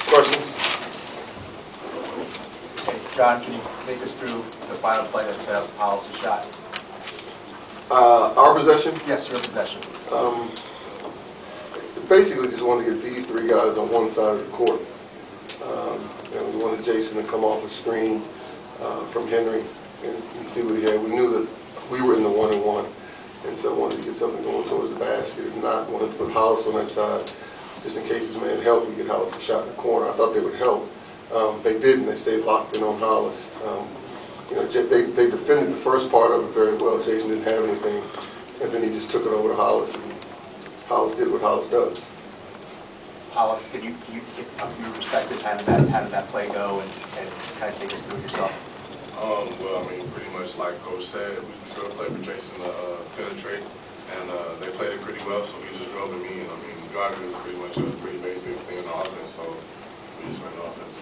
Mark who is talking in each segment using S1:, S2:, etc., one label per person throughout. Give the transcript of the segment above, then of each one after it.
S1: Questions?
S2: Okay, John, can you take us through the final play that set up the policy shot?
S1: Our possession?
S2: Yes, your possession.
S1: Basically just wanted to get these three guys on one side of the court. And we wanted Jason to come off a screen from Henry and see what he had. We knew that we were in the 1-and-1, and so wanted to get something going towards the basket. If not, wanted to put Hollis on that side, just in case his man helped, we get Hollis a shot in the corner. I thought they would help. They didn't. They stayed locked in on Hollis. They defended the first part of it very well. Jason didn't have anything, and then he just took it over to Hollis, and Hollis did what Hollis does.
S2: Hollis, can you take from your perspective, how did that play go, and kind of take us through it yourself?
S3: Well, I mean, pretty much like Coach said, we drove play for Jason to penetrate, and they played it pretty well, so we just drove him in. I mean, driving is pretty much a pretty basic thing in the offense, so we just ran the offense.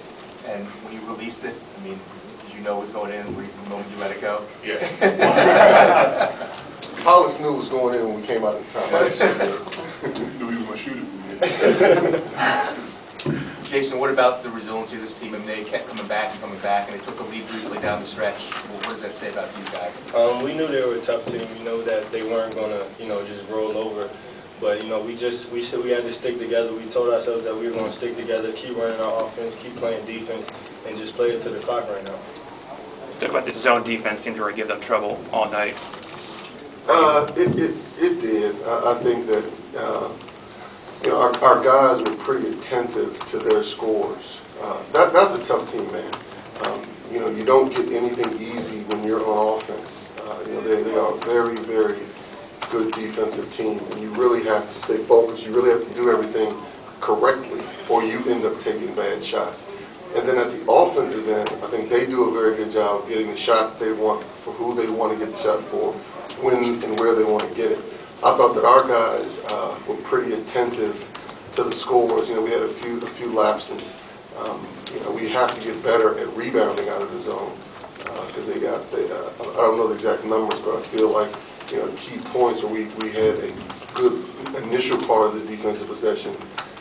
S2: And when you released it, I mean, did you know it was going in the moment you let it go?
S3: Yes.
S1: Hollis knew it was going in when we came out of the time.
S3: We knew he was going to shoot it.
S2: Jason, what about the resiliency of this team? I mean, they kept coming back, and they took a lead briefly down the stretch. Well, what does that say about these guys?
S4: We knew they were a tough team. We know that they weren't going to, just roll over. But, we said we had to stick together. We told ourselves that we were going to stick together, keep running our offense, keep playing defense, and just play it to the clock right now.
S5: Talk about the zone defense. Seemed to really give them trouble all night.
S1: It did. I think that our guys were pretty attentive to their scores. That's a tough team, man. You don't get anything easy when you're on offense. They are a very, very good defensive team, and you really have to stay focused. You really have to do everything correctly, or you end up taking bad shots. And then at the offensive end, I think they do a very good job of getting the shot they want for who they want to get the shot for, when and where they want to get it. I thought that our guys were pretty attentive to the scores. We had a few lapses. We have to get better at rebounding out of the zone because I don't know the exact numbers, but I feel like key points where we had a good initial part of the defensive possession,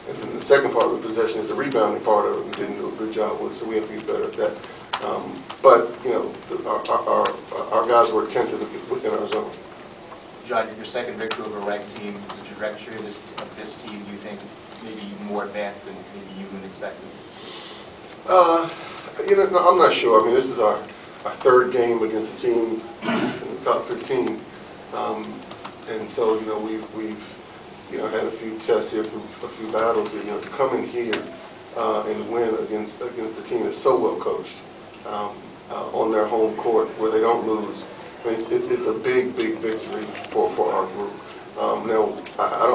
S1: and then the second part of the possession is the rebounding part of it. We didn't do a good job with, so we have to get better at that. But our guys were attentive within our zone.
S2: John, your second victory over a ranked team. Is the trajectory of this team, do you think, maybe even more advanced than maybe you even expected?
S1: No, I'm not sure. I mean, this is our third game against a team in the top 15, and so we've had a few tests here, a few battles here. To come in here and win against the team that's so well coached on their home court where they don't lose. I mean, it's a big victory for our group. Now, I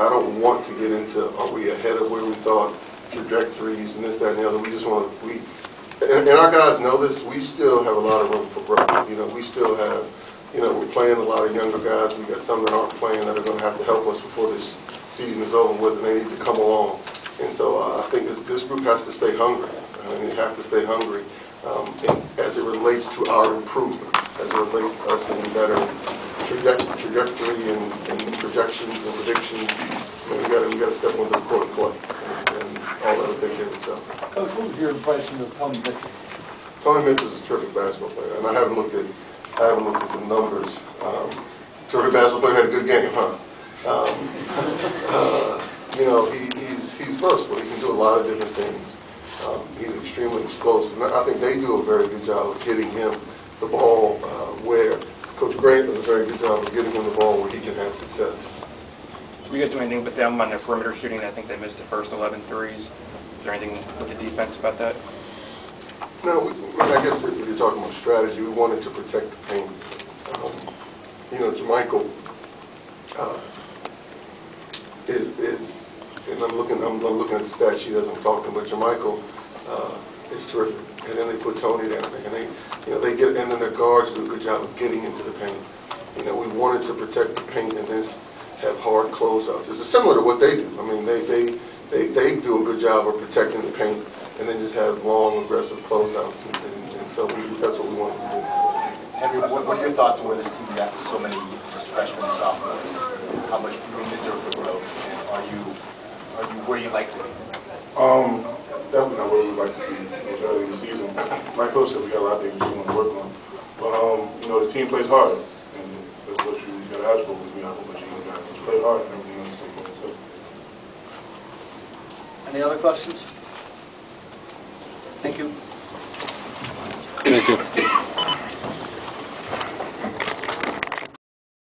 S1: don't want to get into are we ahead of where we thought, trajectories and this, that, and the other. We just want to, and our guys know this, we still have a lot of room for growth. We still have, we're playing a lot of younger guys. We got some that aren't playing that are going to have to help us before this season is over with, and they need to come along. And so I think this group has to stay hungry. They have to stay hungry as it relates to our improvement, as it relates to us getting better trajectory and projections and predictions. We got to step onto the court and play, and all that will take care of itself.
S6: Coach, what was your impression of Tony Mitchell?
S1: Tony Mitchell is a terrific basketball player, and I haven't looked at the numbers. Terrific basketball player, had a good game, huh? He's versatile. He can do a lot of different things. He's extremely explosive. And I think they do a very good job of getting him the ball where Coach Grant does a very good job of getting him the ball where he can have success.
S5: We got to do anything but them on their perimeter shooting. I think they missed the first 11 threes. Is there anything with the defense about that?
S1: No, I guess if you're talking about strategy, we wanted to protect the paint. Jermichael is, and I'm looking at the stat sheet as I'm talking, but Jermichael is terrific. And then they put Tony down there, and and then their guards do a good job of getting into the paint. We wanted to protect the paint and this have hard closeouts. It's similar to what they do. I mean, they do a good job of protecting the paint and then just have long, aggressive closeouts, and so that's what we wanted to do.
S2: Henry, what are your thoughts on where this team is at with so many freshmen and sophomores? How much room is there for growth? Are you where you'd like to be?
S7: Definitely not where we'd like to be early in the season. Like Coach said, we got a lot of things we want to work on. But, you know, the team plays hard, and that's what you got to ask for when we have a bunch of young guys. Just play hard and everything else will take care of itself.
S6: Any other questions? Thank you.
S8: Thank you.